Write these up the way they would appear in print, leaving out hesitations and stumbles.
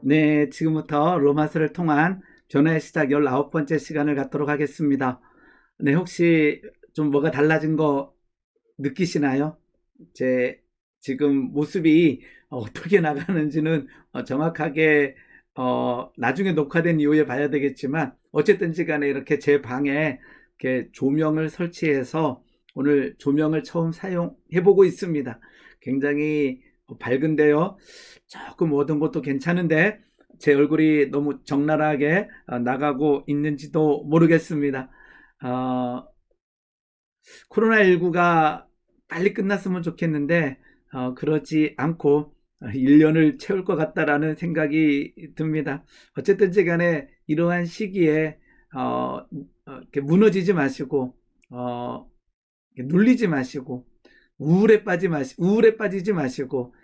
네, 지금부터 로마서를 통한 변화의 시작 19번째 시간을 갖도록 하겠습니다. 네, 혹시 좀 뭐가 달라진 거 느끼시나요? 제 지금 모습이 어떻게 나가는지는 정확하게 나중에 녹화된 이후에 봐야 되겠지만 어쨌든지 간에 이렇게 제 방에 이렇게 조명을 설치해서 오늘 조명을 처음 사용해 보고 있습니다. 굉장히 밝은데요. 조금 어두운 것도 괜찮은데 제 얼굴이 너무 적나라하게 나가고 있는지도 모르겠습니다. 어, 코로나19가 빨리 끝났으면 좋겠는데 그러지 않고 1년을 채울 것 같다라는 생각이 듭니다. 어쨌든지 간에 이러한 시기에 이렇게 무너지지 마시고 눌리지 마시고 우울에 빠지지 마시고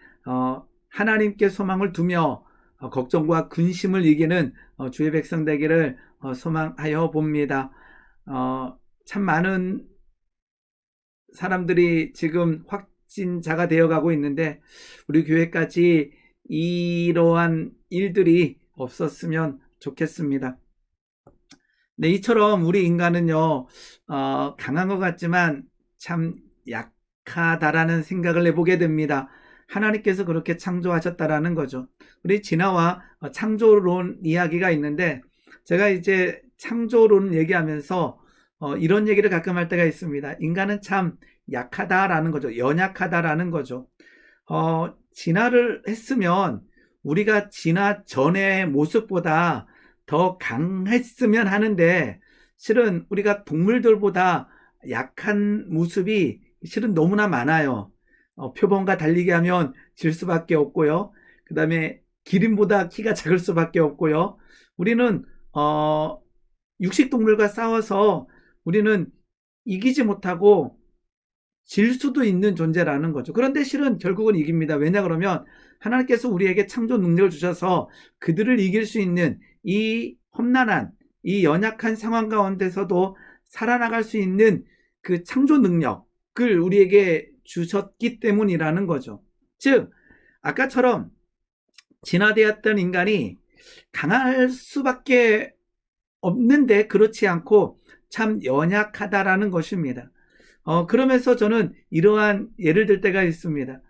하나님께 소망을 두며 걱정과 근심을 이기는 주의 백성 되기를 소망하여 봅니다. 참 많은 사람들이 지금 확진자가 되어가고 있는데 우리 교회까지 이러한 일들이 없었으면 좋겠습니다. 네, 이처럼 우리 인간은요, 강한 것 같지만 참 약하다라는 생각을 해보게 됩니다. 하나님께서 그렇게 창조하셨다라는 거죠. 우리 진화와 창조론 이야기가 있는데, 제가 이제 창조론 얘기하면서 이런 얘기를 가끔 할 때가 있습니다. 인간은 참 약하다라는 거죠. 연약하다라는 거죠. 진화를 했으면 우리가 진화 전의 모습보다 더 강했으면 하는데 실은 우리가 동물들보다 약한 모습이 실은 너무나 많아요. 표범과 달리기 하면 질 수밖에 없고요. 그 다음에 기린보다 키가 작을 수밖에 없고요. 우리는 육식동물과 싸워서 우리는 이기지 못하고 질 수도 있는 존재라는 거죠. 그런데 실은 결국은 이깁니다. 왜냐 그러면 하나님께서 우리에게 창조 능력을 주셔서 그들을 이길 수 있는 이 험난한 이 연약한 상황 가운데서도 살아나갈 수 있는 그 창조 능력을 우리에게 주셨기 때문이라는 거죠. 즉 아까처럼 진화되었던 인간이 강할 수밖에 없는데 그렇지 않고 참 연약하다라는 것입니다. 그러면서 저는 이러한 예를 들 때가 있습니다.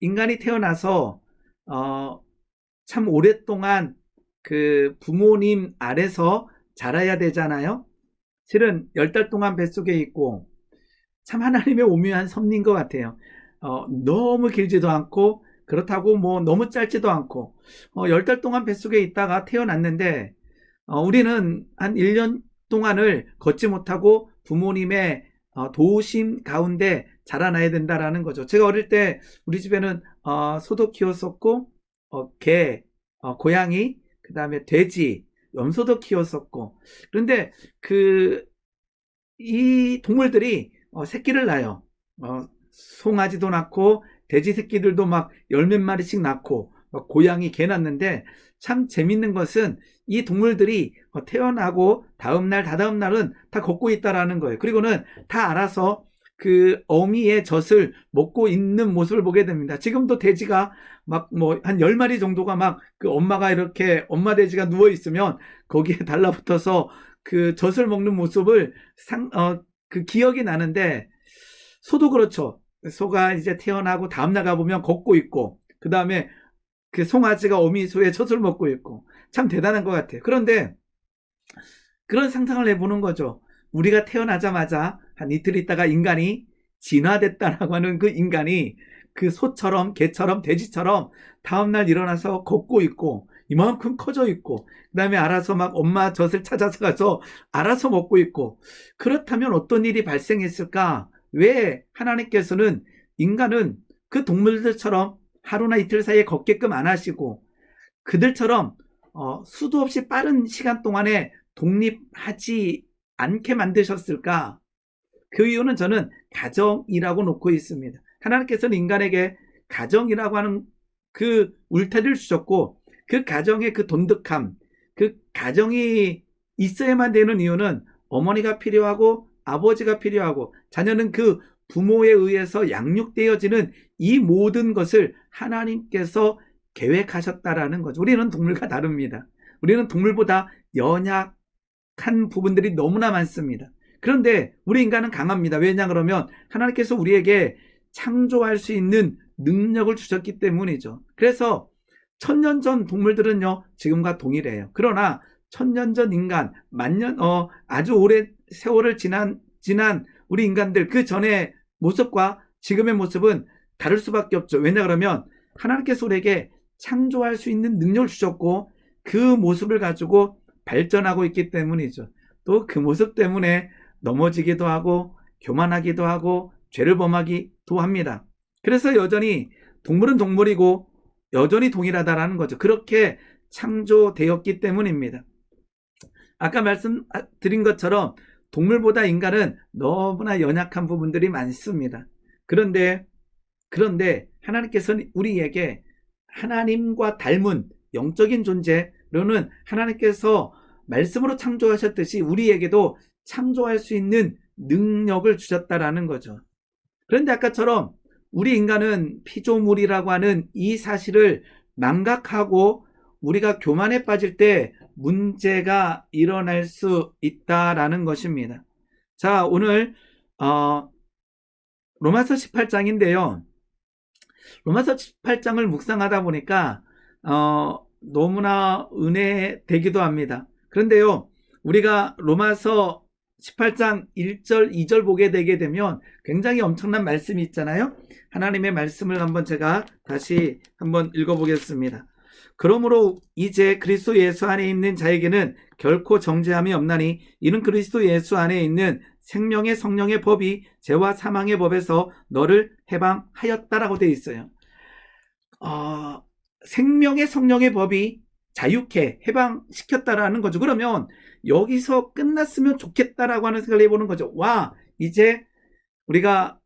인간이 태어나서 참 오랫동안 그 부모님 아래서 자라야 되잖아요. 실은 10달 동안 뱃속에 있고 참 하나님의 오묘한 섭리인 것 같아요. 너무 길지도 않고 그렇다고 뭐 너무 짧지도 않고 10달 동안 뱃속에 있다가 태어났는데 우리는 한 1년 동안을 걷지 못하고 부모님의 도우심 가운데 자라나야 된다라는 거죠. 제가 어릴 때 우리 집에는 소도 키웠었고 개, 고양이, 그 다음에 돼지, 염소도 키웠었고 그런데 이 동물들이 새끼를 낳아요. 송아지도 낳고 돼지 새끼들도 막 열 몇 마리씩 낳고 고양이 개 낳는데 참 재밌는 것은 이 동물들이 태어나고 다음날 다다음날은 다 걷고 있다라는 거예요. 그리고는 다 알아서 그 어미의 젖을 먹고 있는 모습을 보게 됩니다. 지금도 돼지가 막 뭐 한 10마리 정도가 막 그 엄마가 이렇게 엄마 돼지가 누워 있으면 거기에 달라붙어서 그 젖을 먹는 모습을 그 기억이 나는데 소도 그렇죠. 소가 이제 태어나고 다음날 가보면 걷고 있고 그 다음에 그 송아지가 어미소의 젖을 먹고 있고 참 대단한 것 같아요. 그런데 그런 상상을 해보는 거죠. 우리가 태어나자마자 한 이틀 있다가 인간이 진화됐다라고 하는 그 인간이 그 소처럼 개처럼 돼지처럼 다음날 일어나서 걷고 있고 이만큼 커져 있고 그 다음에 알아서 막 엄마 젖을 찾아서 가서 알아서 먹고 있고 그렇다면 어떤 일이 발생했을까? 왜 하나님께서는 인간은 그 동물들처럼 하루나 이틀 사이에 걷게끔 안 하시고 그들처럼 수도 없이 빠른 시간 동안에 독립하지 않게 만드셨을까? 그 이유는 저는 가정이라고 놓고 있습니다. 하나님께서는 인간에게 가정이라고 하는 그 울타리를 주셨고 그 가정의 그 돈독함, 그 가정이 있어야만 되는 이유는 어머니가 필요하고 아버지가 필요하고 자녀는 그 부모에 의해서 양육되어지는 이 모든 것을 하나님께서 계획하셨다라는 거죠. 우리는 동물과 다릅니다. 우리는 동물보다 연약한 부분들이 너무나 많습니다. 그런데 우리 인간은 강합니다. 왜냐 그러면 하나님께서 우리에게 창조할 수 있는 능력을 주셨기 때문이죠. 그래서 천년 전 동물들은요 지금과 동일해요. 그러나 천년 전 인간, 아주 오랜 세월을 지난 우리 인간들 그 전의 모습과 지금의 모습은 다를 수밖에 없죠. 왜냐 그러면 하나님께서 우리에게 창조할 수 있는 능력을 주셨고 그 모습을 가지고 발전하고 있기 때문이죠. 또 그 모습 때문에 넘어지기도 하고 교만하기도 하고 죄를 범하기도 합니다. 그래서 여전히 동물은 동물이고 여전히 동일하다라는 거죠. 그렇게 창조되었기 때문입니다. 아까 말씀드린 것처럼 동물보다 인간은 너무나 연약한 부분들이 많습니다. 그런데 하나님께서는 우리에게 하나님과 닮은 영적인 존재로는 하나님께서 말씀으로 창조하셨듯이 우리에게도 창조할 수 있는 능력을 주셨다라는 거죠. 그런데 아까처럼 우리 인간은 피조물이라고 하는 이 사실을 망각하고 우리가 교만에 빠질 때 문제가 일어날 수 있다라는 것입니다. 자, 오늘 로마서 18장인데요. 로마서 18장을 묵상하다 보니까 너무나 은혜되기도 합니다. 그런데요, 우리가 로마서 18장 1절, 2절 보게 되게 되면 굉장히 엄청난 말씀이 있잖아요. 하나님의 말씀을 제가 다시 한번 읽어보겠습니다. 그러므로 이제 그리스도 예수 안에 있는 자에게는 결코 정죄함이 없나니 이는 그리스도 예수 안에 있는 생명의 성령의 법이 죄와 사망의 법에서 너를 해방하였다라고 되어 있어요. 생명의 성령의 법이 자유케 해방시켰다라는 거죠. 그러면 여기서 끝났으면 좋겠다라고 하는 생각을 해보는 거죠. 와, 이제 우리가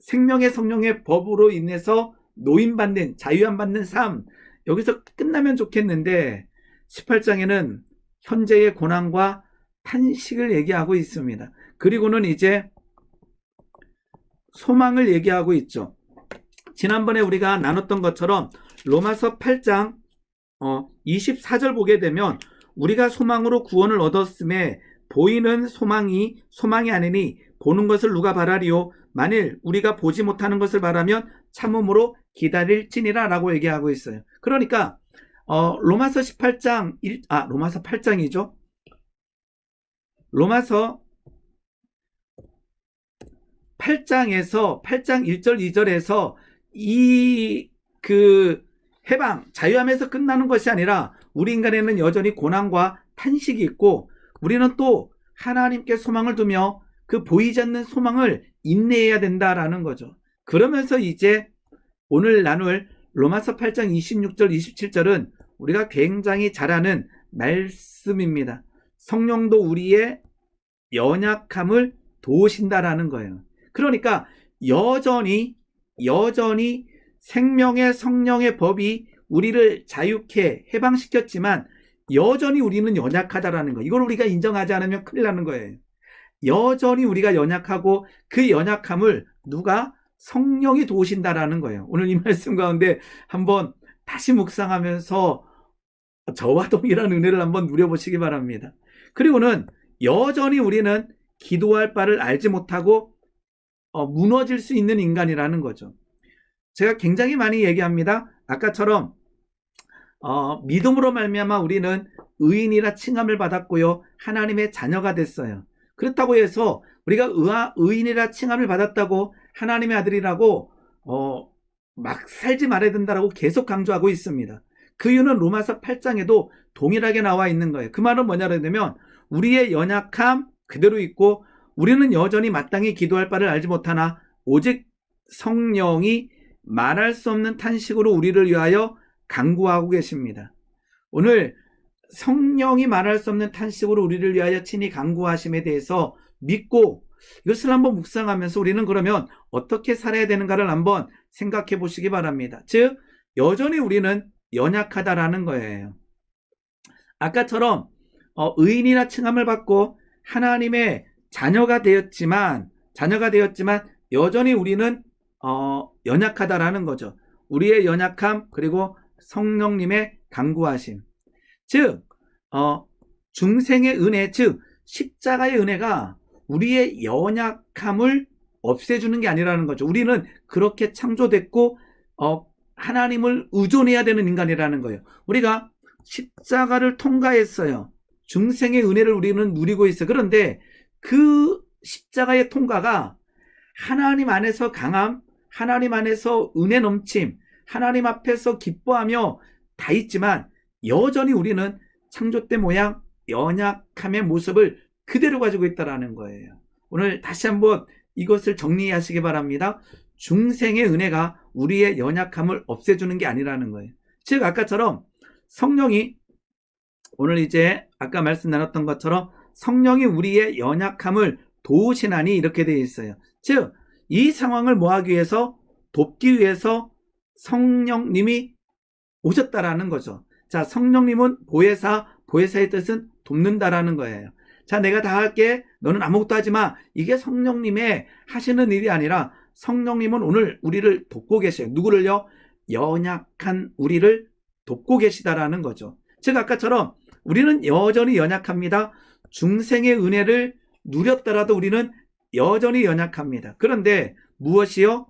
생명의 성령의 법으로 인해서 노임받는, 자유함 받는 삶, 여기서 끝나면 좋겠는데 18장에는 현재의 고난과 탄식을 얘기하고 있습니다. 그리고는 이제 소망을 얘기하고 있죠. 지난번에 우리가 나눴던 것처럼 로마서 8장 24절 보게 되면 우리가 소망으로 구원을 얻었음에 보이는 소망이 아니니 보는 것을 누가 바라리요? 만일 우리가 보지 못하는 것을 바라면 참음으로 기다릴지니라 라고 얘기하고 있어요. 그러니까 로마서 18장 로마서 8장이죠. 로마서 8장에서 8장 1절 2절에서 해방, 자유함에서 끝나는 것이 아니라 우리 인간에는 여전히 고난과 탄식이 있고 우리는 또 하나님께 소망을 두며 그 보이지 않는 소망을 인내해야 된다라는 거죠. 그러면서 이제 오늘 나눌 로마서 8장 26절 27절은 우리가 굉장히 잘 아는 말씀입니다. 성령도 우리의 연약함을 도우신다라는 거예요. 그러니까 여전히 생명의 성령의 법이 우리를 자유케 해방시켰지만 여전히 우리는 연약하다라는 거. 이걸 우리가 인정하지 않으면 큰일 나는 거예요. 여전히 우리가 연약하고 그 연약함을 누가? 성령이 도우신다라는 거예요. 오늘 이 말씀 가운데 한번 다시 묵상하면서 저와 동일한 은혜를 한번 누려보시기 바랍니다. 그리고는 여전히 우리는 기도할 바를 알지 못하고 무너질 수 있는 인간이라는 거죠. 제가 굉장히 많이 얘기합니다. 아까처럼 믿음으로 말미암아 우리는 의인이라 칭함을 받았고요. 하나님의 자녀가 됐어요. 그렇다고 해서 우리가 의인이라 칭함을 받았다고 하나님의 아들이라고 막 살지 말아야 된다라고 계속 강조하고 있습니다. 그 이유는 로마서 8장에도 동일하게 나와 있는 거예요. 그 말은 뭐냐면 우리의 연약함 그대로 있고 우리는 여전히 마땅히 기도할 바를 알지 못하나 오직 성령이 말할 수 없는 탄식으로 우리를 위하여 간구하고 계십니다. 오늘 성령이 말할 수 없는 탄식으로 우리를 위하여 친히 간구하심에 대해서 믿고 이것을 한번 묵상하면서 우리는 그러면 어떻게 살아야 되는가를 한번 생각해 보시기 바랍니다. 즉 여전히 우리는 연약하다라는 거예요. 아까처럼 의인이라 칭함을 받고 하나님의 자녀가 되었지만 여전히 우리는 연약하다라는 거죠. 우리의 연약함 그리고 성령님의 간구하심. 즉 중생의 은혜, 즉 십자가의 은혜가 우리의 연약함을 없애주는 게 아니라는 거죠. 우리는 그렇게 창조됐고 하나님을 의존해야 되는 인간이라는 거예요. 우리가 십자가를 통과했어요. 중생의 은혜를 우리는 누리고 있어요. 그런데 그 십자가의 통과가 하나님 안에서 강함, 하나님 안에서 은혜 넘침, 하나님 앞에서 기뻐하며 다 있지만 여전히 우리는 창조 때 모양 연약함의 모습을 그대로 가지고 있다는 거예요. 오늘 다시 한번 이것을 정리하시기 바랍니다. 중생의 은혜가 우리의 연약함을 없애주는 게 아니라는 거예요. 즉 아까처럼 성령이 오늘 이제 아까 말씀 나눴던 것처럼 성령이 우리의 연약함을 도우시나니 이렇게 되어 있어요. 즉 이 상황을 뭐하기 위해서 돕기 위해서 성령님이 오셨다라는 거죠. 자, 성령님은 보혜사의 뜻은 돕는다라는 거예요. 자, 내가 다 할게. 너는 아무것도 하지 마. 이게 성령님의 하시는 일이 아니라 성령님은 오늘 우리를 돕고 계셔요. 누구를요? 연약한 우리를 돕고 계시다라는 거죠. 즉 아까처럼 우리는 여전히 연약합니다. 중생의 은혜를 누렸더라도 우리는 여전히 연약합니다. 그런데 무엇이요?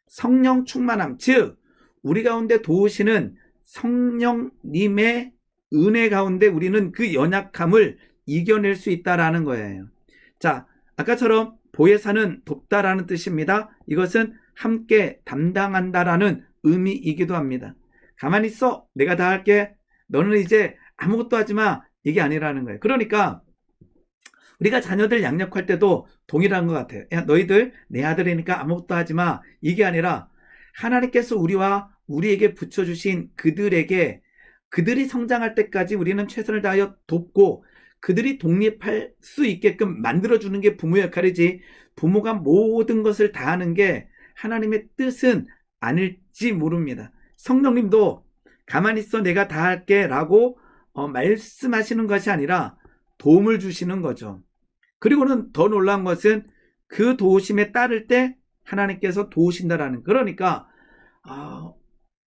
성령 충만함, 즉 우리 가운데 도우시는 성령님의 은혜 가운데 우리는 그 연약함을 이겨낼 수 있다라는 거예요. 자, 아까처럼 보혜사는 돕다라는 뜻입니다. 이것은 함께 담당한다라는 의미이기도 합니다. 가만히 있어. 내가 다 할게. 너는 이제 아무것도 하지 마. 이게 아니라는 거예요. 그러니까 우리가 자녀들 양육할 때도 동일한 것 같아요. 야, 너희들 내 아들이니까 아무것도 하지 마. 이게 아니라 하나님께서 우리에게 붙여주신 그들이 성장할 때까지 우리는 최선을 다하여 돕고 그들이 독립할 수 있게끔 만들어주는 게 부모의 역할이지, 부모가 모든 것을 다 하는 게 하나님의 뜻은 아닐지 모릅니다. 성령님도 가만히 있어 내가 다 할게 라고 말씀하시는 것이 아니라 도움을 주시는 거죠. 그리고는 더 놀라운 것은 그 도우심에 따를 때 하나님께서 도우신다라는, 그러니까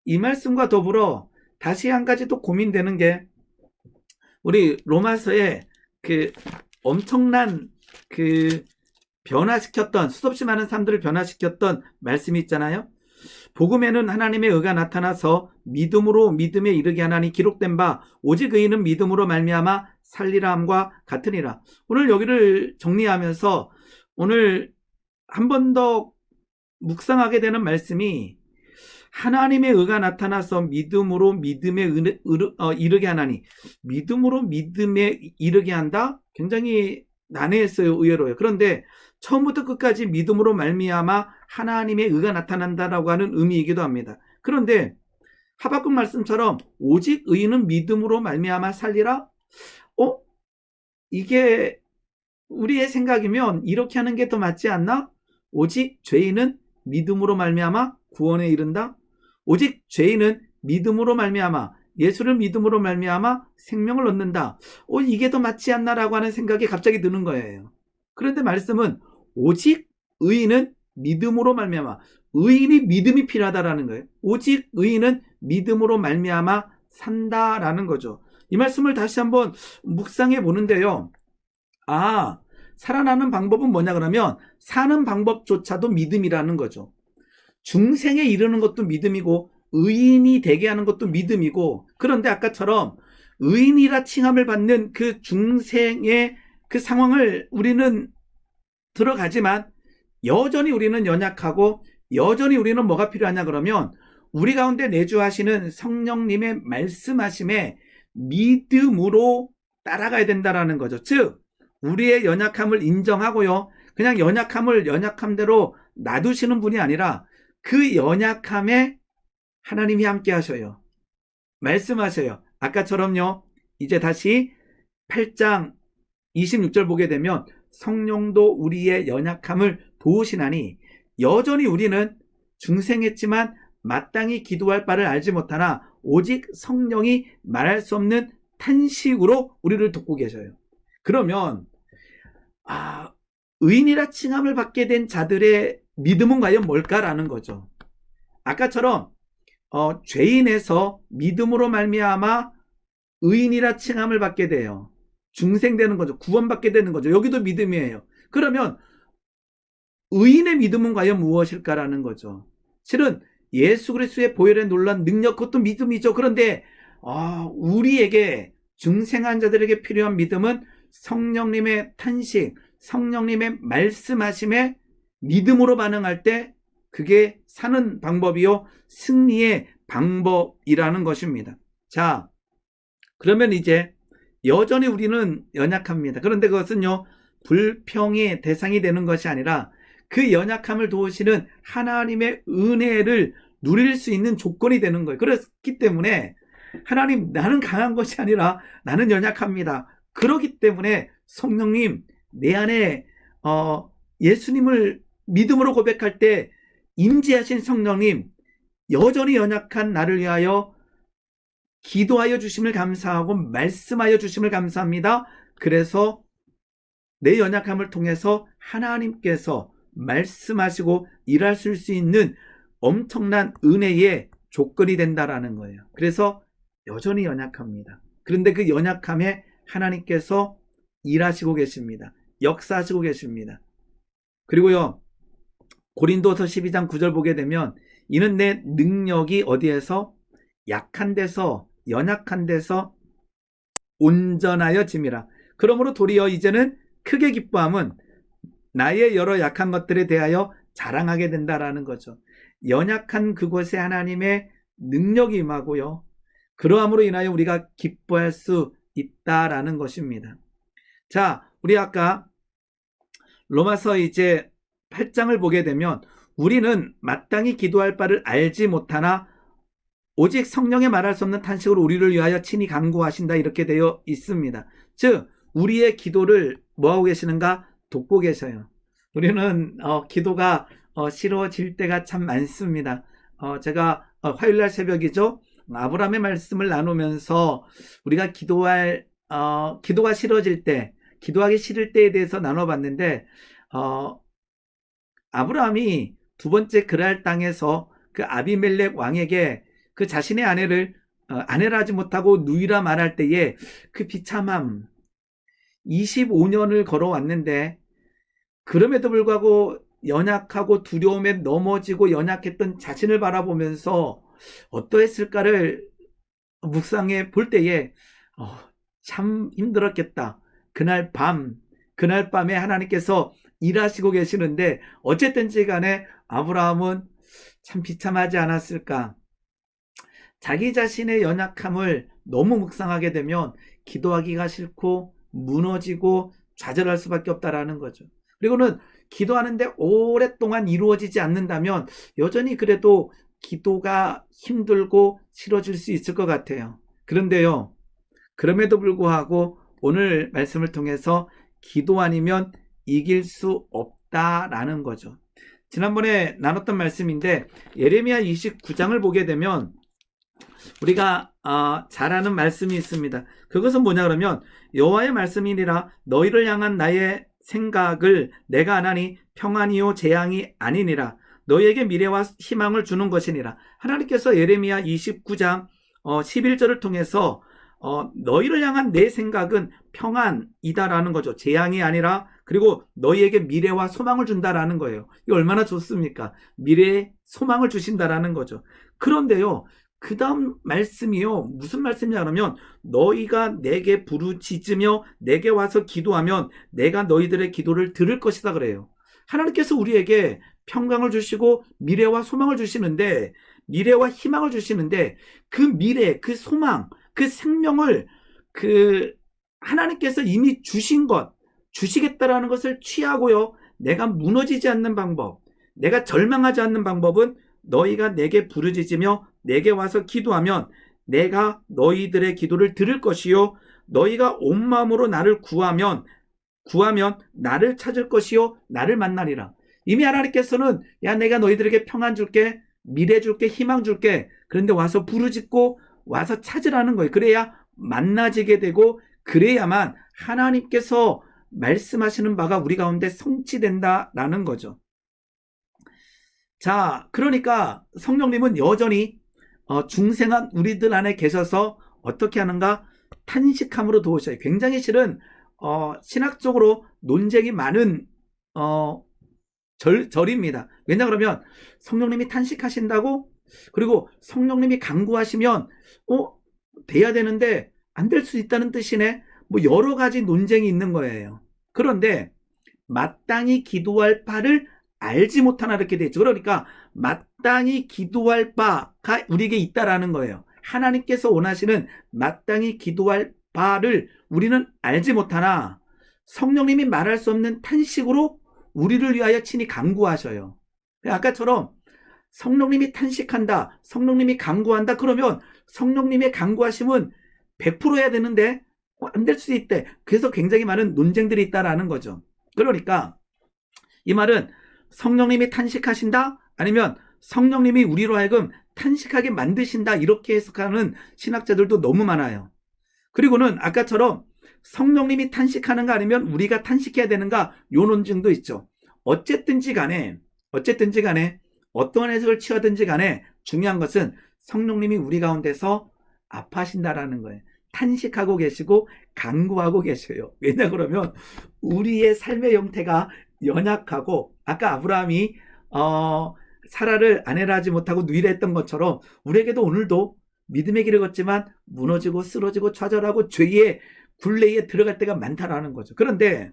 이 말씀과 더불어 다시 한 가지 또 고민되는 게 우리 로마서에 그 엄청난 그 변화시켰던, 수없이 많은 사람들을 변화시켰던 말씀이 있잖아요. 복음에는 하나님의 의가 나타나서 믿음으로 믿음에 이르게 하나니 기록된 바 오직 의인은 믿음으로 말미암아 살리라 함과 같으니라. 오늘 여기를 정리하면서 오늘 한 번 더 묵상하게 되는 말씀이 하나님의 의가 나타나서 믿음으로 믿음에 이르게 하나니, 믿음으로 믿음에 이르게 한다? 굉장히 난해했어요. 의외로요. 그런데 처음부터 끝까지 믿음으로 말미암아 하나님의 의가 나타난다라고 하는 의미이기도 합니다. 그런데 하박국 말씀처럼 오직 의인은 믿음으로 말미암아 살리라? 이게 우리의 생각이면 이렇게 하는 게 더 맞지 않나? 오직 죄인은 믿음으로 말미암아 구원에 이른다? 오직 죄인은 믿음으로 말미암아, 예수를 믿음으로 말미암아 생명을 얻는다. 이게 더 맞지 않나라고 하는 생각이 갑자기 드는 거예요. 그런데 말씀은 오직 의인은 믿음으로 말미암아, 의인이 믿음이 필요하다라는 거예요. 오직 의인은 믿음으로 말미암아 산다라는 거죠. 이 말씀을 다시 한번 묵상해 보는데요. 살아나는 방법은 뭐냐 그러면 사는 방법조차도 믿음이라는 거죠. 중생에 이르는 것도 믿음이고 의인이 되게 하는 것도 믿음이고, 그런데 아까처럼 의인이라 칭함을 받는 그 중생의 그 상황을 우리는 들어가지만 여전히 우리는 연약하고 여전히 우리는 뭐가 필요하냐 그러면 우리 가운데 내주하시는 성령님의 말씀하심에 믿음으로 따라가야 된다라는 거죠. 즉 우리의 연약함을 인정하고요, 그냥 연약함을 연약함대로 놔두시는 분이 아니라 그 연약함에 하나님이 함께 하셔요. 말씀하셔요. 아까처럼요. 이제 다시 8장 26절 보게 되면 성령도 우리의 연약함을 도우시나니 여전히 우리는 중생했지만 마땅히 기도할 바를 알지 못하나 오직 성령이 말할 수 없는 탄식으로 우리를 돕고 계셔요. 그러면 의인이라 칭함을 받게 된 자들의 믿음은 과연 뭘까라는 거죠. 아까처럼 죄인에서 믿음으로 말미암아 의인이라 칭함을 받게 돼요. 중생되는 거죠. 구원받게 되는 거죠. 여기도 믿음이에요. 그러면 의인의 믿음은 과연 무엇일까라는 거죠. 실은 예수 그리스도의 보혈의 놀란 능력, 그것도 믿음이죠. 그런데 우리에게 중생한 자들에게 필요한 믿음은 성령님의 탄식, 성령님의 말씀하심에 믿음으로 반응할 때 그게 사는 방법이요, 승리의 방법이라는 것입니다. 자, 그러면 이제 여전히 우리는 연약합니다. 그런데 그것은요, 불평의 대상이 되는 것이 아니라 그 연약함을 도우시는 하나님의 은혜를 누릴 수 있는 조건이 되는 거예요. 그렇기 때문에 하나님, 나는 강한 것이 아니라 나는 연약합니다. 그렇기 때문에 성령님, 내 안에 예수님을 믿음으로 고백할 때 임재하신 성령님, 여전히 연약한 나를 위하여 기도하여 주심을 감사하고 말씀하여 주심을 감사합니다. 그래서 내 연약함을 통해서 하나님께서 말씀하시고 일하실 수 있는 엄청난 은혜의 조건이 된다라는 거예요. 그래서 여전히 연약합니다. 그런데 그 연약함에 하나님께서 일하시고 계십니다. 역사하시고 계십니다. 그리고요, 고린도서 12장 9절 보게 되면 이는 내 능력이 어디에서? 약한 데서, 연약한 데서 온전하여 짐이라. 그러므로 도리어 이제는 크게 기뻐함은 나의 여러 약한 것들에 대하여 자랑하게 된다라는 거죠. 연약한 그곳에 하나님의 능력이 임하고요, 그러함으로 인하여 우리가 기뻐할 수 있다라는 것입니다. 자, 우리 아까 로마서 이제 8장을 보게 되면 우리는 마땅히 기도할 바를 알지 못하나 오직 성령의 말할 수 없는 탄식으로 우리를 위하여 친히 간구하신다, 이렇게 되어 있습니다. 즉 우리의 기도를 뭐하고 계시는가? 돕고 계셔요. 우리는 기도가 싫어질 때가 참 많습니다. 제가 화요일날 새벽이죠, 아브라함의 말씀을 나누면서 우리가 기도가 싫어질 때, 기도하기 싫을 때에 대해서 나눠봤는데, 아브라함이 두 번째 그랄 땅에서 그 아비멜렉 왕에게 그 자신의 아내를 아내라 하지 못하고 누이라 말할 때에 그 비참함, 25년을 걸어왔는데 그럼에도 불구하고 연약하고 두려움에 넘어지고 연약했던 자신을 바라보면서 어떠했을까를 묵상해 볼 때에 참 힘들었겠다. 그날 밤에 하나님께서 일하시고 계시는데 어쨌든지 간에 아브라함은 참 비참하지 않았을까. 자기 자신의 연약함을 너무 묵상하게 되면 기도하기가 싫고 무너지고 좌절할 수밖에 없다라는 거죠. 그리고는 기도하는데 오랫동안 이루어지지 않는다면 여전히 그래도 기도가 힘들고 싫어질 수 있을 것 같아요. 그런데요, 그럼에도 불구하고 오늘 말씀을 통해서 기도 아니면 이길 수 없다라는 거죠. 지난번에 나눴던 말씀인데 예레미야 29장을 보게 되면 우리가 잘 아는 말씀이 있습니다. 그것은 뭐냐 그러면 여호와의 말씀이니라 너희를 향한 나의 생각을 내가 아나니 평안이요 재앙이 아니니라 너희에게 미래와 희망을 주는 것이니라. 하나님께서 예레미야 29장 11절을 통해서 너희를 향한 내 생각은 평안이다라는 거죠. 재앙이 아니라, 그리고 너희에게 미래와 소망을 준다라는 거예요. 이거 얼마나 좋습니까? 미래에 소망을 주신다라는 거죠. 그런데요, 그 다음 말씀이요, 무슨 말씀이냐 그러면 너희가 내게 부르짖으며 내게 와서 기도하면 내가 너희들의 기도를 들을 것이다 그래요. 하나님께서 우리에게 평강을 주시고 미래와 소망을 주시는데, 미래와 희망을 주시는데 그 미래, 그 소망, 그 생명을 하나님께서 이미 주신 것, 주시겠다라는 것을 취하고요, 내가 무너지지 않는 방법, 내가 절망하지 않는 방법은 너희가 내게 부르짖으며 내게 와서 기도하면 내가 너희들의 기도를 들을 것이요 너희가 온 마음으로 나를 구하면 나를 찾을 것이요 나를 만나리라. 이미 하나님께서는 내가 너희들에게 평안 줄게, 미래 줄게, 희망 줄게. 그런데 와서 부르짖고 와서 찾으라는 거예요. 그래야 만나지게 되고 그래야만 하나님께서 말씀하시는 바가 우리 가운데 성취된다라는 거죠. 자, 그러니까 성령님은 여전히 중생한 우리들 안에 계셔서 어떻게 하는가? 탄식함으로 도우셔요. 굉장히 실은 신학적으로 논쟁이 많은 절입니다. 왜냐 그러면 성령님이 탄식하신다고, 그리고 성령님이 간구하시면 돼야 되는데 안 될 수 있다는 뜻이네. 뭐 여러 가지 논쟁이 있는 거예요. 그런데 마땅히 기도할 바를 알지 못하나 이렇게 돼 있죠. 그러니까 마땅히 기도할 바가 우리에게 있다라는 거예요. 하나님께서 원하시는 마땅히 기도할 바를 우리는 알지 못하나 성령님이 말할 수 없는 탄식으로 우리를 위하여 친히 간구하셔요. 아까처럼 성령님이 탄식한다, 성령님이 간구한다, 그러면 성령님의 간구하심은 100% 해야 되는데 안 될 수도 있대. 그래서 굉장히 많은 논쟁들이 있다라는 거죠. 그러니까 이 말은 성령님이 탄식하신다, 아니면 성령님이 우리로 하여금 탄식하게 만드신다, 이렇게 해석하는 신학자들도 너무 많아요. 그리고는 아까처럼 성령님이 탄식하는가 아니면 우리가 탄식해야 되는가, 요 논쟁도 있죠. 어쨌든지 간에 어떤 해석을 취하든지 간에 중요한 것은 성령님이 우리 가운데서 아파하신다라는 거예요. 탄식하고 계시고 간구하고 계셔요. 왜냐 그러면 우리의 삶의 형태가 연약하고, 아까 아브라함이 사라를 아내라 하지 못하고 누이라 했던 것처럼 우리에게도 오늘도 믿음의 길을 걷지만 무너지고 쓰러지고 좌절하고 죄의 굴레에 들어갈 때가 많다라는 거죠. 그런데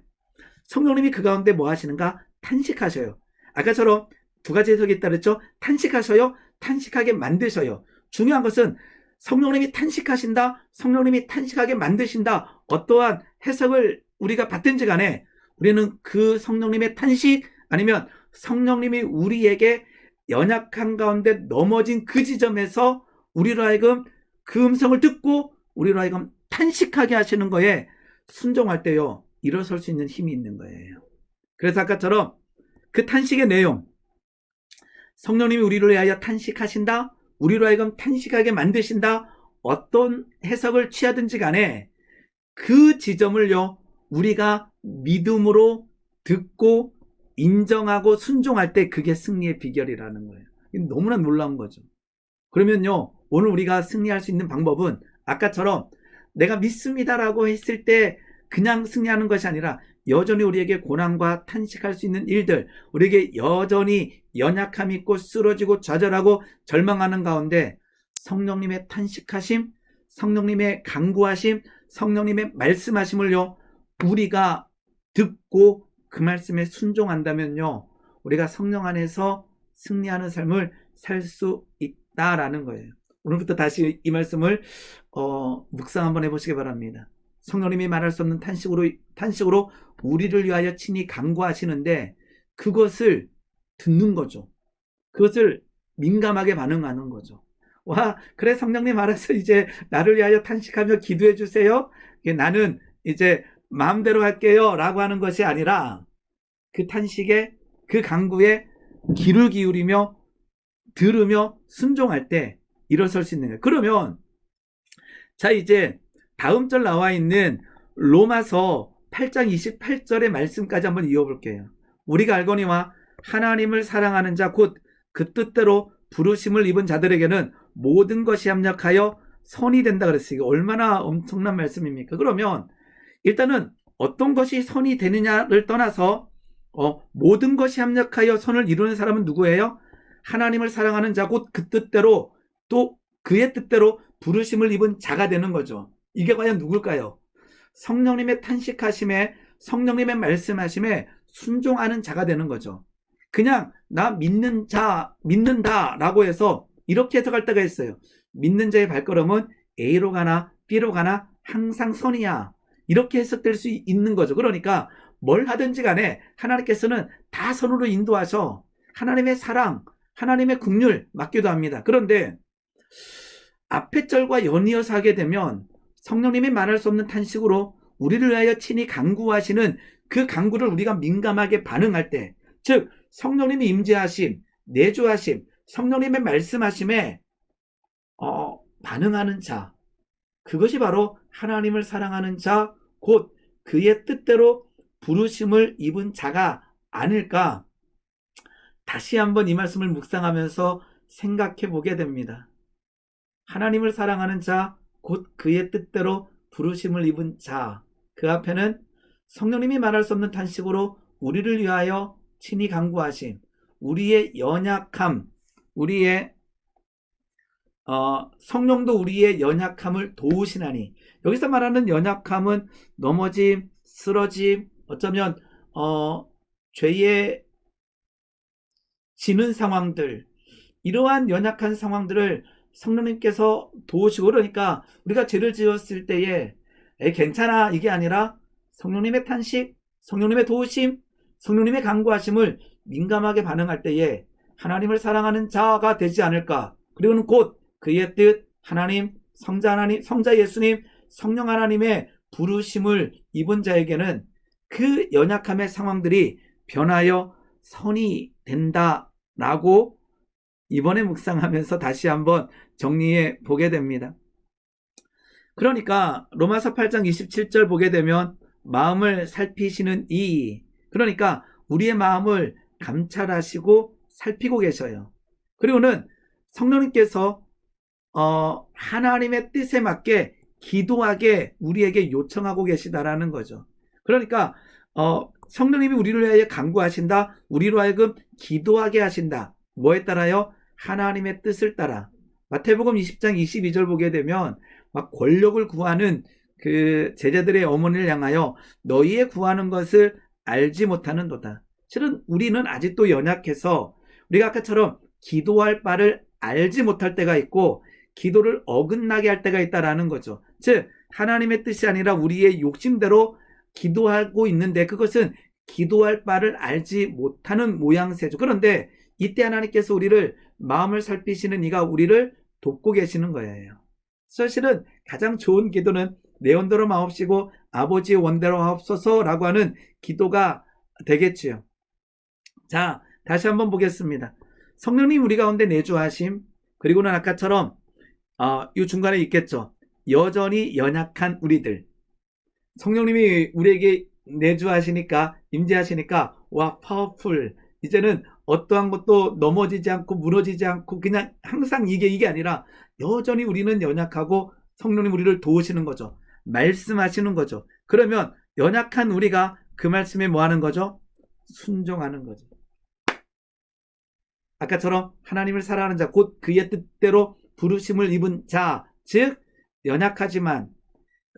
성령님이 그 가운데 뭐 하시는가? 탄식하셔요. 아까처럼 두 가지 해석이 있다 그랬죠. 탄식하셔요, 탄식하게 만드셔요. 중요한 것은 성령님이 탄식하신다, 성령님이 탄식하게 만드신다, 어떠한 해석을 우리가 받든지 간에 우리는 그 성령님의 탄식, 아니면 성령님이 우리에게 연약한 가운데 넘어진 그 지점에서 우리로 하여금 그 음성을 듣고 우리로 하여금 탄식하게 하시는 거에 순종할 때요, 일어설 수 있는 힘이 있는 거예요. 그래서 아까처럼 그 탄식의 내용, 성령님이 우리를 위하여 탄식하신다, 우리로 하여금 탄식하게 만드신다, 어떤 해석을 취하든지 간에 그 지점을요, 우리가 믿음으로 듣고 인정하고 순종할 때 그게 승리의 비결이라는 거예요. 너무나 놀라운 거죠. 그러면요, 오늘 우리가 승리할 수 있는 방법은 아까처럼 내가 믿습니다라고 했을 때 그냥 승리하는 것이 아니라 여전히 우리에게 고난과 탄식할 수 있는 일들, 우리에게 여전히 연약함이 있고 쓰러지고 좌절하고 절망하는 가운데 성령님의 탄식하심, 성령님의 간구하심, 성령님의 말씀하심을요, 우리가 듣고 그 말씀에 순종한다면요, 우리가 성령 안에서 승리하는 삶을 살 수 있다라는 거예요. 오늘부터 다시 이 말씀을 묵상 한번 해보시기 바랍니다. 성령님이 말할 수 없는 탄식으로 우리를 위하여 친히 간구하시는데 그것을 듣는 거죠. 그것을 민감하게 반응하는 거죠. 와, 그래 성령님 알아서 이제 나를 위하여 탄식하며 기도해 주세요. 나는 이제 마음대로 할게요 라고 하는 것이 아니라 그 탄식에, 그 간구에 귀를 기울이며 들으며 순종할 때 일어설 수 있는 거예요. 그러면 자, 이제 다음 절 나와 있는 로마서 8장 28절의 말씀까지 한번 이어볼게요. 우리가 알거니와 하나님을 사랑하는 자 곧 그 뜻대로 부르심을 입은 자들에게는 모든 것이 합력하여 선이 된다 그랬어요. 이게 얼마나 엄청난 말씀입니까? 그러면 일단은 어떤 것이 선이 되느냐를 떠나서 모든 것이 합력하여 선을 이루는 사람은 누구예요? 하나님을 사랑하는 자 곧 그 뜻대로, 또 그의 뜻대로 부르심을 입은 자가 되는 거죠. 이게 과연 누굴까요? 성령님의 탄식하심에, 성령님의 말씀하심에 순종하는 자가 되는 거죠. 그냥 나 믿는다라고 해서 이렇게 해석할 때가 있어요. 믿는 자의 발걸음은 A로 가나 B로 가나 항상 선이야, 이렇게 해석될 수 있는 거죠. 그러니까 뭘 하든지 간에 하나님께서는 다 선으로 인도하셔 하나님의 사랑, 하나님의 긍휼 맡기도 합니다. 그런데 앞의 절과 연이어서 하게 되면 성령님이 말할 수 없는 탄식으로 우리를 위하여 친히 간구하시는 그 간구를 우리가 민감하게 반응할 때, 즉 성령님이 임재하심, 내주하심, 성령님의 말씀하심에 반응하는 자, 그것이 바로 하나님을 사랑하는 자, 곧 그의 뜻대로 부르심을 입은 자가 아닐까, 다시 한번 이 말씀을 묵상하면서 생각해 보게 됩니다. 하나님을 사랑하는 자, 곧 그의 뜻대로 부르심을 입은 자. 그 앞에는 성령님이 말할 수 없는 탄식으로 우리를 위하여 친히 간구하심, 우리의 연약함, 우리의 성령도 우리의 연약함을 도우시나니. 여기서 말하는 연약함은 넘어짐, 쓰러짐, 어쩌면 죄에 지는 상황들, 이러한 연약한 상황들을 성령님께서 도우시고, 그러니까 우리가 죄를 지었을 때에 괜찮아 이게 아니라 성령님의 탄식, 성령님의 도우심, 성령님의 간구하심을 민감하게 반응할 때에 하나님을 사랑하는 자가 되지 않을까. 그리고는 곧 그의 뜻, 하나님, 성자 하나님, 성자 예수님, 성령 하나님의 부르심을 입은 자에게는 그 연약함의 상황들이 변하여 선이 된다라고 이번에 묵상하면서 다시 한번 정리해 보게 됩니다. 그러니까 로마서 8장 27절 보게 되면 마음을 살피시는 그러니까 우리의 마음을 감찰하시고 살피고 계셔요. 그리고는 성령님께서 하나님의 뜻에 맞게 기도하게 우리에게 요청하고 계시다라는 거죠. 그러니까 성령님이 우리를 위하여 간구하신다. 우리로 하여금 기도하게 하신다. 뭐에 따라요? 하나님의 뜻을 따라. 마태복음 20장 22절 보게 되면 막 권력을 구하는 그 제자들의 어머니를 향하여 너희의 구하는 것을 알지 못하는도다. 실은 우리는 아직도 연약해서 우리가 아까처럼 기도할 바를 알지 못할 때가 있고 기도를 어긋나게 할 때가 있다라는 거죠. 즉 하나님의 뜻이 아니라 우리의 욕심대로 기도하고 있는데 그것은 기도할 바를 알지 못하는 모양새죠. 그런데 이때 하나님께서 우리를 마음을 살피시는 이가 우리를 돕고 계시는 거예요. 사실은 가장 좋은 기도는 내 원대로 마옵시고 아버지의 원대로 하옵소서라고 하는 기도가 되겠지요. 자, 다시 한번 보겠습니다. 성령님 우리 가운데 내주하심, 그리고는 아까처럼 이 중간에 있겠죠. 여전히 연약한 우리들. 성령님이 우리에게 내주하시니까, 임재하시니까 와 파워풀. 이제는 어떠한 것도 넘어지지 않고 무너지지 않고 그냥 항상 이게 아니라 여전히 우리는 연약하고 성령님 우리를 도우시는 거죠. 말씀하시는 거죠. 그러면 연약한 우리가 그 말씀에 뭐 하는 거죠? 순종하는 거죠. 아까처럼 하나님을 사랑하는 자, 곧 그의 뜻대로 부르심을 입은 자, 즉 연약하지만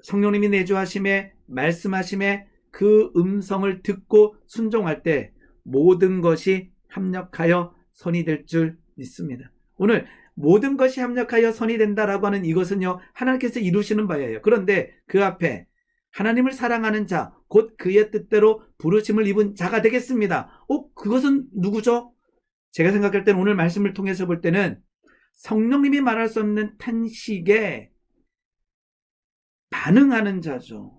성령님이 내주하심에 말씀하심에 그 음성을 듣고 순종할 때 모든 것이 합력하여 선이 될 줄 믿습니다. 오늘 모든 것이 합력하여 선이 된다라고 하는 이것은요, 하나님께서 이루시는 바예요. 그런데 그 앞에 하나님을 사랑하는 자, 곧 그의 뜻대로 부르심을 입은 자가 되겠습니다. 그것은 누구죠? 제가 생각할 때는 오늘 말씀을 통해서 볼 때는 성령님이 말할 수 없는 탄식에 반응하는 자죠.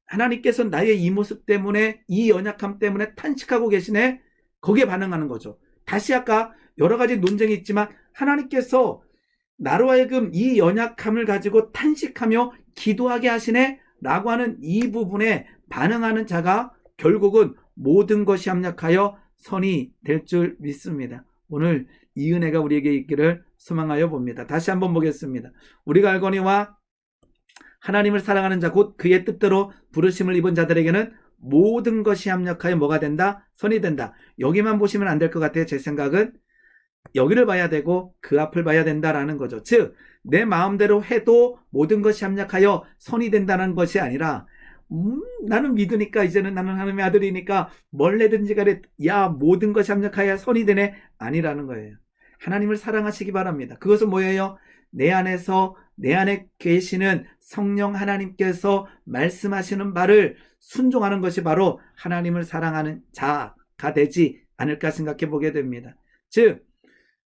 하나님께서 나의 이 모습 때문에, 이 연약함 때문에 탄식하고 계시네. 거기에 반응하는 거죠. 다시 아까 여러 가지 논쟁이 있지만 하나님께서 나로 하여금 이 연약함을 가지고 탄식하며 기도하게 하시네 라고 하는 이 부분에 반응하는 자가 결국은 모든 것이 합력하여 선이 될 줄 믿습니다. 오늘 이 은혜가 우리에게 있기를 소망하여 봅니다. 다시 한번 보겠습니다. 우리가 알거니와 하나님을 사랑하는 자, 곧 그의 뜻대로 부르심을 입은 자들에게는 모든 것이 합력하여 뭐가 된다? 선이 된다. 여기만 보시면 안 될 것 같아요. 제 생각은 여기를 봐야 되고 그 앞을 봐야 된다라는 거죠. 즉 내 마음대로 해도 모든 것이 합력하여 선이 된다는 것이 아니라 나는 믿으니까 이제는 나는 하나님의 아들이니까 뭘 해든지 간에 모든 것이 합력하여 선이 되네 아니라는 거예요. 하나님을 사랑하시기 바랍니다. 그것은 뭐예요? 내 안에 계시는 성령 하나님께서 말씀하시는 바를 순종하는 것이 바로 하나님을 사랑하는 자가 되지 않을까 생각해 보게 됩니다. 즉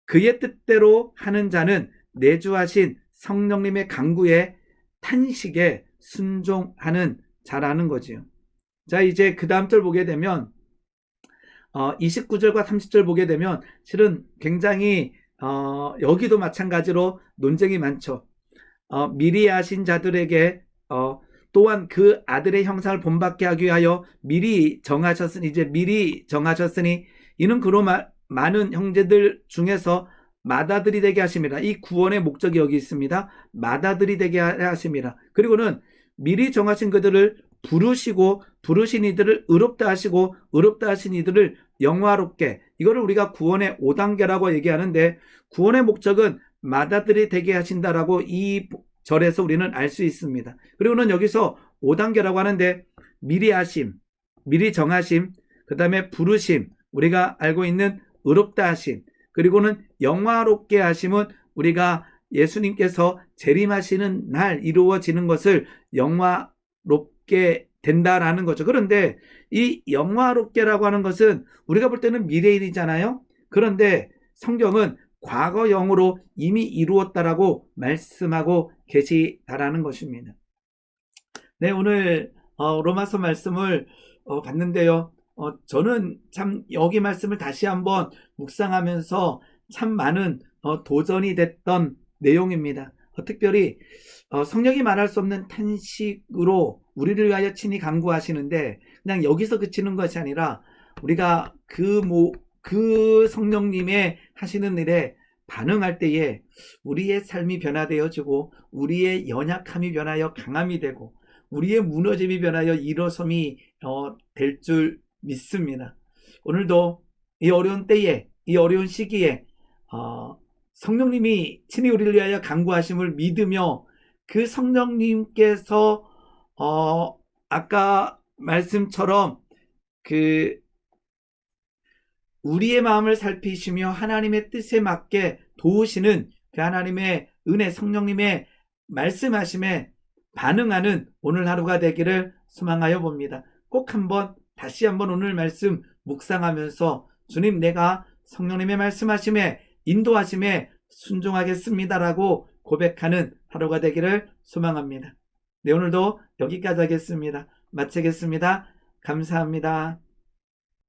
그의 뜻대로 하는 자는 내주하신 성령님의 간구에 탄식에 순종하는 자라는 거지요. 자, 이제 그 다음 절 보게 되면 29절과 30절 보게 되면 실은 굉장히 여기도 마찬가지로 논쟁이 많죠. 미리 하신 자들에게 또한 그 아들의 형상을 본받게 하기 위하여 미리 정하셨으니 이는 그로 많은 형제들 중에서 맏아들이 되게 하심이라. 이 구원의 목적이 여기 있습니다. 맏아들이 되게 하심이라. 그리고는 미리 정하신 그들을 부르시고 부르신 이들을 의롭다 하시고 의롭다 하신 이들을 영화롭게. 이거를 우리가 구원의 5단계라고 얘기하는데 구원의 목적은 맏아들이 되게 하신다라고 이 절에서 우리는 알 수 있습니다. 그리고는 여기서 5단계라고 하는데 미리 하심, 미리 정하심, 그 다음에 부르심, 우리가 알고 있는 의롭다 하심, 그리고는 영화롭게 하심은 우리가 예수님께서 재림하시는 날 이루어지는 것을 영화롭게 된다라는 거죠. 그런데 이 영화롭게라고 하는 것은 우리가 볼 때는 미래일이잖아요. 그런데 성경은 과거형으로 이미 이루었다라고 말씀하고 계시다라는 것입니다. 네, 오늘 로마서 말씀을 봤는데요. 저는 참 여기 말씀을 다시 한번 묵상하면서 참 많은 도전이 됐던 내용입니다. 특별히 성령이 말할 수 없는 탄식으로 우리를 위하여 친히 간구하시는데 그냥 여기서 그치는 것이 아니라 우리가 그 성령님의 하시는 일에 반응할 때에 우리의 삶이 변화되어지고 우리의 연약함이 변하여 강함이 되고 우리의 무너짐이 변하여 일어섬이 될 줄 믿습니다. 오늘도 이 어려운 때에 이 어려운 시기에 성령님이 친히 우리를 위하여 간구하심을 믿으며 그 성령님께서 아까 말씀처럼 그 우리의 마음을 살피시며 하나님의 뜻에 맞게 도우시는 그 하나님의 은혜, 성령님의 말씀하심에 반응하는 오늘 하루가 되기를 소망하여 봅니다. 꼭 다시 한번 오늘 말씀 묵상하면서 주님, 내가 성령님의 말씀하심에 인도하심에 순종하겠습니다라고 고백하는 하루가 되기를 소망합니다. 네, 오늘도 여기까지 하겠습니다. 마치겠습니다. 감사합니다.